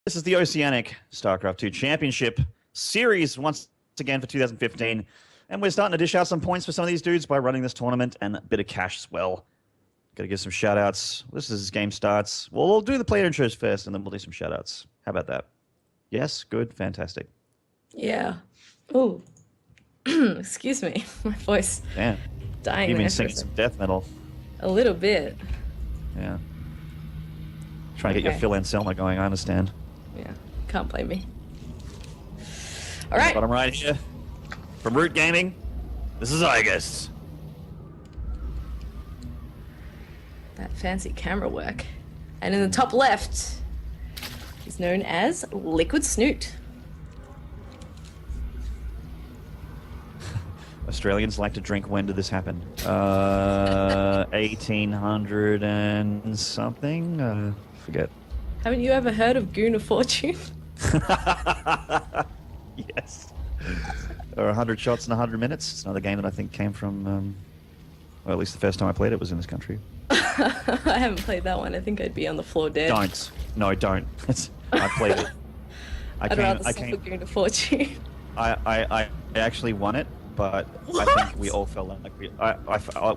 This is the Oceanic StarCraft 2 Championship Series once again for 2015. And we're starting to dish out some points for some of these dudes by running this tournament and a bit of cash as well. Got to give some shout-outs. This is game starts. Well, we'll do the player intros first, and then we'll do some shout-outs. How about that? Yes? Good? Fantastic. Yeah. Oh. Excuse me. My voice. Yeah. Dying. You've been singing some death metal. A little bit. Yeah. Trying to get your Phil Anselmo going, I understand. Yeah. Can't blame me. All right. But I'm right here. From Root Gaming, this is Iaguz. That fancy camera work. And in the top left, he's known as Liquid Snute. Australians like to drink. When did this happen? 1800 and something? Forget. Haven't you ever heard of Goon of Fortune? Yes. Or 100 shots in 100 minutes. It's another game that I think came from, well, at least the first time I played it was in this country. I haven't played that one. I think I'd be on the floor dead. Don't. No, don't. I played it. I'd rather suffer Goon of Fortune. I actually won it, but what? I think we all felt like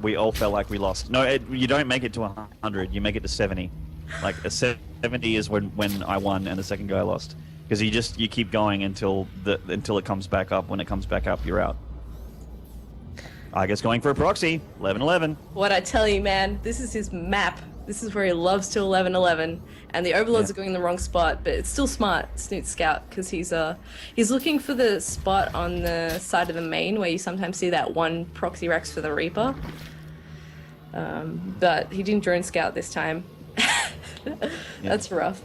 we all felt like we lost. No, you don't make it to 100. You make it to 70. Like a 70 is when I won and the second guy lost. Because you keep going until it comes back up. When it comes back up, you're out. I guess going for a proxy, 11-11. What I tell you, man, this is his map. This is where he loves to 11-11, and the overlords are going in the wrong spot. But it's still smart, Snute Scout, because he's looking for the spot on the side of the main where you sometimes see that one proxy Rex for the Reaper. But he didn't drone scout this time. That's rough.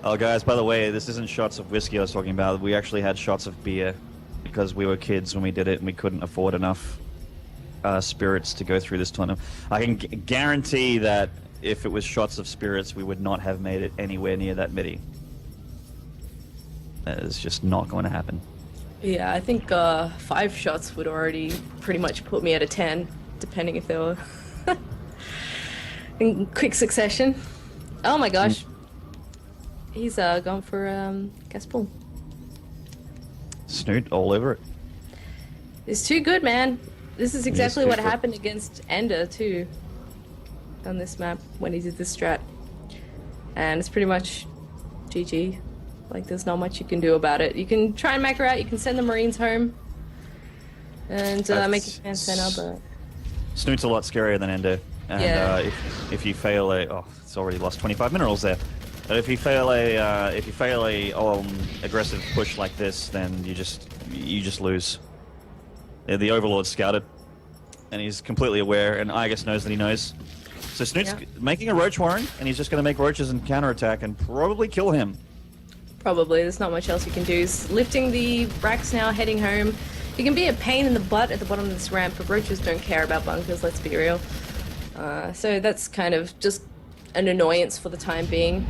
Oh, guys, by the way, this isn't shots of whiskey I was talking about. We actually had shots of beer because we were kids when we did it and we couldn't afford enough spirits to go through this tournament. I can guarantee that if it was shots of spirits, we would not have made it anywhere near that midi. That is just not going to happen. Yeah, I think 5 shots would already pretty much put me at a 10, depending if they were in quick succession. Oh my gosh. He's gone for gas pool. Snute all over it. It's too good, man. This is exactly what happened against Ender too on this map when he did this strat. And it's pretty much GG. Like, there's not much you can do about it. You can try and macro out, you can send the Marines home and make your fan center, but Snute's a lot scarier than Ender. And if you fail it's already lost 25 minerals there. But if you fail a aggressive push like this, then you just lose. The Overlord scouted, and he's completely aware, and Iaguz knows that he knows. So Snute's making a Roach Warren, and he's just going to make Roaches and counterattack and probably kill him. Probably. There's not much else you can do. He's lifting the Brax now, heading home. He can be a pain in the butt at the bottom of this ramp, but Roaches don't care about bunkers, let's be real. So that's kind of just an annoyance for the time being.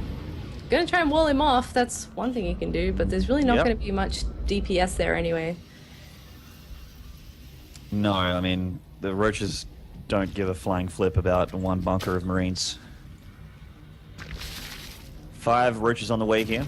Gonna try and wall him off, that's one thing you can do, but there's really not gonna be much DPS there anyway. No, I mean, the Roaches don't give a flying flip about one bunker of Marines. 5 Roaches on the way here.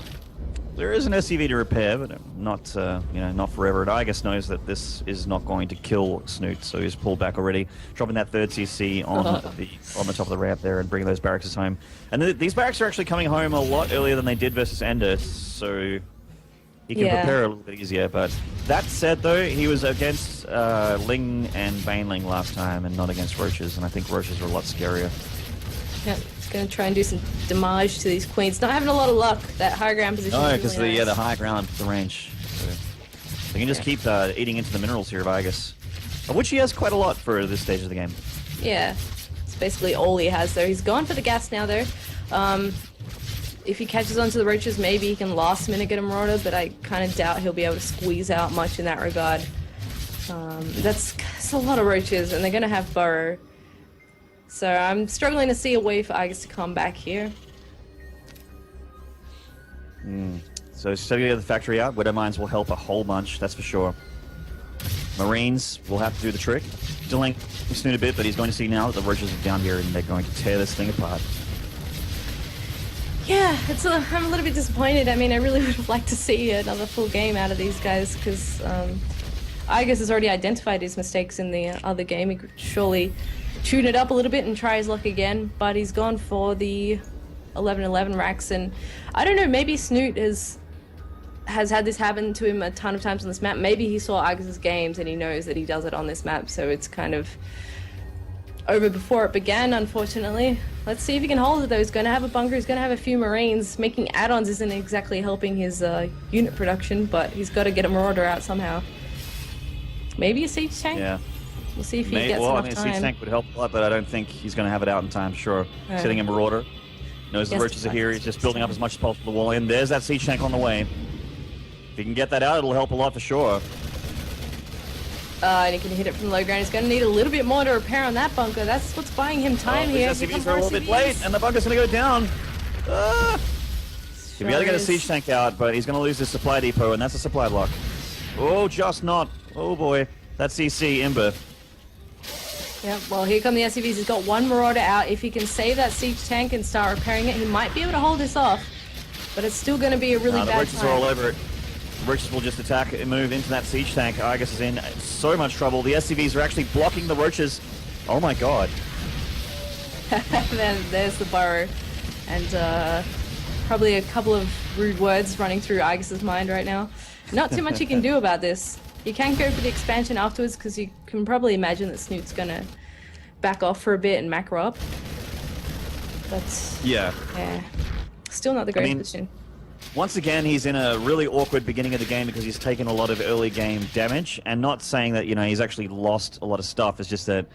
There is an SCV to repair, but not, not forever. And Iaguz knows that this is not going to kill Snute, so he's pulled back already, dropping that 3rd CC on the top of the ramp there and bringing those barracks home. And these barracks are actually coming home a lot earlier than they did versus Ender, so he can prepare a little bit easier. But that said, though, he was against Ling and Baneling last time, and not against Roaches, and I think Roaches are a lot scarier. Yep. Going to try and do some damage to these queens. Not having a lot of luck. That high ground position. No, because really the high ground, the range. So they can just keep eating into the minerals here of Iaguz, of which he has quite a lot for this stage of the game. Yeah, it's basically all he has though. He's gone for the gas now though. If he catches onto the Roaches, maybe he can last minute get a Marauder, but I kind of doubt he'll be able to squeeze out much in that regard. That's a lot of Roaches, and they're going to have Burrow. So I'm struggling to see a way for Iaguz to come back here. So setting the factory out, Widow Mines will help a whole bunch, that's for sure. Marines will have to do the trick. Delaying Snute a bit, but he's going to see now that the Roaches are down here and they're going to tear this thing apart. Yeah, I'm a little bit disappointed. I mean, I really would have liked to see another full game out of these guys because Iaguz has already identified his mistakes in the other game. He could surely tune it up a little bit and try his luck again, but he's gone for the 11-11 racks, and I don't know, maybe Snute has had this happen to him a ton of times on this map. Maybe he saw Iaguz's games and he knows that he does it on this map, so it's kind of over before it began, unfortunately. Let's see if he can hold it though. He's going to have a bunker, he's going to have a few Marines. Making add-ons isn't exactly helping his unit production, but he's got to get a Marauder out somehow. Maybe a siege tank? Yeah. We'll see if he gets enough time. A siege tank would help a lot, but I don't think he's going to have it out in time, sure. Sitting in Marauder. Knows the roaches are here, he's just building up as much as possible to the wall in. There's that siege tank on the way. If he can get that out, it'll help a lot for sure. And he can hit it from low ground. He's going to need a little bit more to repair on that bunker. That's what's buying him time here. These SCVs are a little bit late, and the bunker's going to go down. He'll be able to get a siege tank out, but he's going to lose his supply depot, and that's a supply block. Oh, just not. Oh boy. That's CC Ember. Yeah, well, here come the SCVs. He's got one Marauder out. If he can save that siege tank and start repairing it, he might be able to hold this off. But it's still going to be a really bad time. The roaches are all over it. The roaches will just attack and move into that siege tank. Iaguz is in so much trouble. The SCVs are actually blocking the roaches. Oh my god. Then there's the burrow. And probably a couple of rude words running through Iaguz's mind right now. Not too much he can do about this. You can go for the expansion afterwards because you can probably imagine that Snoot's going to back off for a bit and macro up. But yeah, still not the greatest position. Once again, he's in a really awkward beginning of the game because he's taken a lot of early game damage, and not saying that, you know, he's actually lost a lot of stuff. It's just that,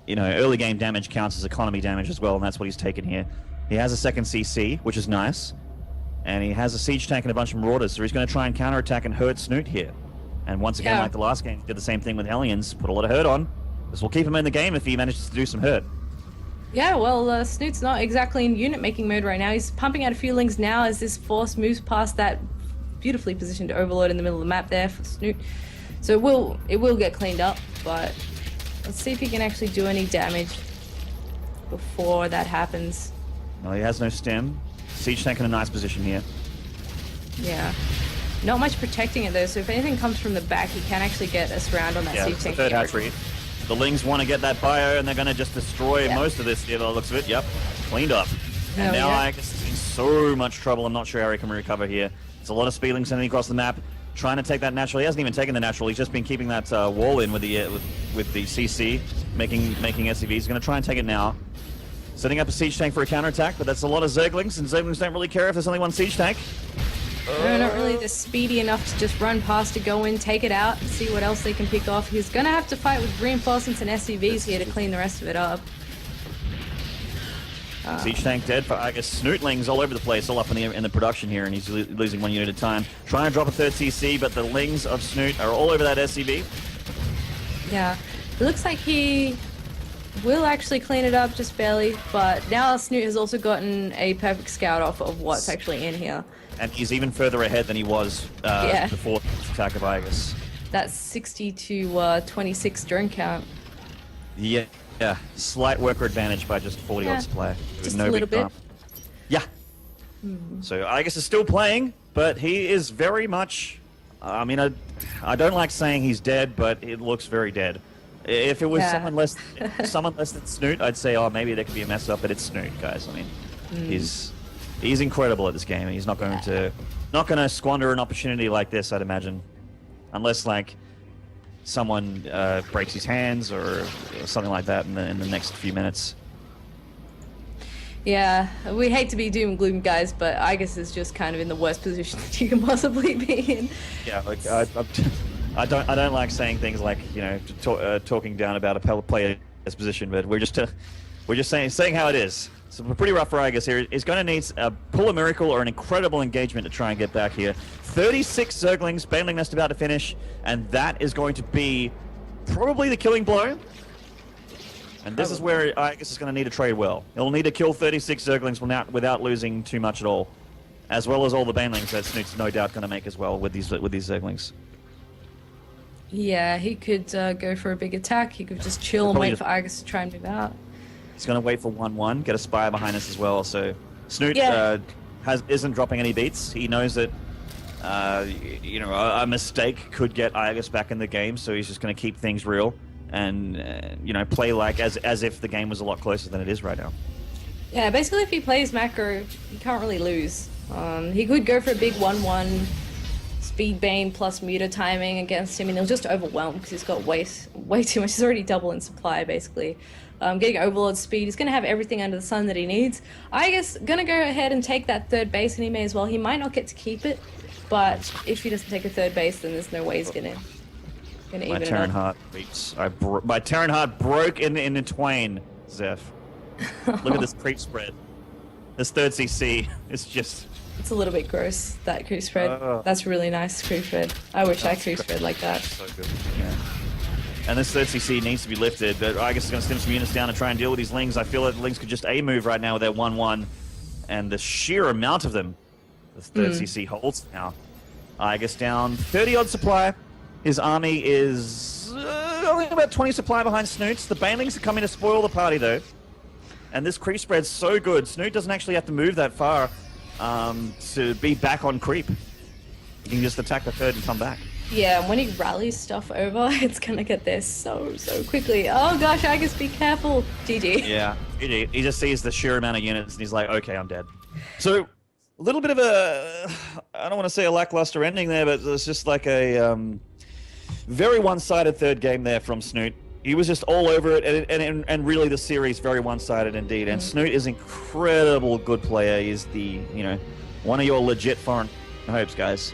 you know, early game damage counts as economy damage as well, and that's what he's taken here. He has a second CC, which is nice, and he has a siege tank and a bunch of marauders, so he's going to try and counterattack and hurt Snute here. And once again, like the last game, he did the same thing with Hellions, put a lot of hurt on. This will keep him in the game if he manages to do some hurt. Yeah, well, Snoot's not exactly in unit-making mode right now. He's pumping out a few lings now as this force moves past that beautifully positioned overlord in the middle of the map there for Snute. So it will get cleaned up, but let's see if he can actually do any damage before that happens. No, he has no stem. Siege tank in a nice position here. Yeah. Not much protecting it though, so if anything comes from the back, he can actually get a surround on that siege tank. Third hatchery. The Lings want to get that bio, and they're going to just destroy most of this here by the looks of it. Yep, cleaned up. And now Iaguz is in so much trouble. I'm not sure how he can recover here. There's a lot of speedling sending across the map, trying to take that natural. He hasn't even taken the natural. He's just been keeping that wall in with the CC, making SCVs. He's going to try and take it now. Setting up a siege tank for a counterattack, but that's a lot of Zerglings, and Zerglings don't really care if there's only one siege tank. No, not really speedy enough to just run past to go in, take it out, and see what else they can pick off. He's going to have to fight with reinforcements and SCVs here to clean the rest of it up. Siege tank dead for Iaguz. Snootlings all over the place, all up in the production here, and he's losing one unit at a time. Trying to drop a third CC, but the Lings of Snute are all over that SCV. Yeah, it looks like he will actually clean it up just barely, but now Snute has also gotten a perfect scout off of what's actually in here. And he's even further ahead than he was before the attack of Iaguz. That's 60 to 26 drone count. Yeah, slight worker advantage by just 40 odds play. Just a little bit. Yeah. So Iaguz is still playing, but he is very much. I mean, I don't like saying he's dead, but it looks very dead. If it was someone less than Snute, I'd say, oh, maybe there could be a mess up, but it's Snute, guys. I mean, he's incredible at this game, and he's not going to squander an opportunity like this, I'd imagine, unless like someone breaks his hands or something like that in the next few minutes. Yeah, we hate to be doom and gloom, guys, but Iaguz is just kind of in the worst position that you can possibly be in. Yeah, like I don't like saying things like, you know, talking down about a player's position, but we're just saying how it is. So we're pretty rough for Iaguz here. He's going to need pull a miracle or an incredible engagement to try and get back here. 36 Zerglings, Baneling Nest about to finish, and that is going to be probably the killing blow. And this is where Iaguz is going to need to trade well. He'll need to kill 36 Zerglings without losing too much at all, as well as all the Banelings that Snoot's no doubt going to make as well with these Zerglings. Yeah, he could go for a big attack. He could just chill and wait for Iaguz to try and move out. He's going to wait for 1-1, get a Spire behind us as well. So Snute isn't dropping any beats. He knows that you know, a mistake could get Iaguz back in the game, so he's just going to keep things real and you know, play like as if the game was a lot closer than it is right now. Yeah, basically if he plays macro, he can't really lose. He could go for a big 1-1 speed bane plus meter timing against him, and he'll just overwhelm because he's got way too much. He's already double in supply, basically. Getting overlord speed, he's going to have everything under the sun that he needs. I guess going to go ahead and take that third base, and he may as well. He might not get to keep it, but if he doesn't take a third base, then there's no way he's going to even it up. My Terran heart broke in twain, Zeph. Look at this creep spread. This third CC is just... It's a little bit gross, that creep spread. That's really nice creep spread. I wish I creep spread like that. So good. Yeah. And this third CC needs to be lifted, but I guess it's going to stim some units down and try and deal with these Lings. I feel that the Lings could just A-move right now with their 1-1, and the sheer amount of them the third CC holds now. I guess down 30-odd supply. His army is only about 20 supply behind Snoot's. The Banelings are coming to spoil the party, though. And this creep spread's so good. Snute doesn't actually have to move that far to be back on creep. He can just attack the third and come back. Yeah, and when he rallies stuff over, it's gonna get there so quickly. Oh gosh, Iaguz, be careful. GG. Yeah, he just sees the sheer amount of units and he's like, okay, I'm dead. So, a little bit of a, I don't want to say a lackluster ending there, but it's just like a very one-sided third game there from Snute. He was just all over it, and really the series very one-sided indeed. And Snute is incredible good player. He's the, you know, one of your legit foreign hopes, guys.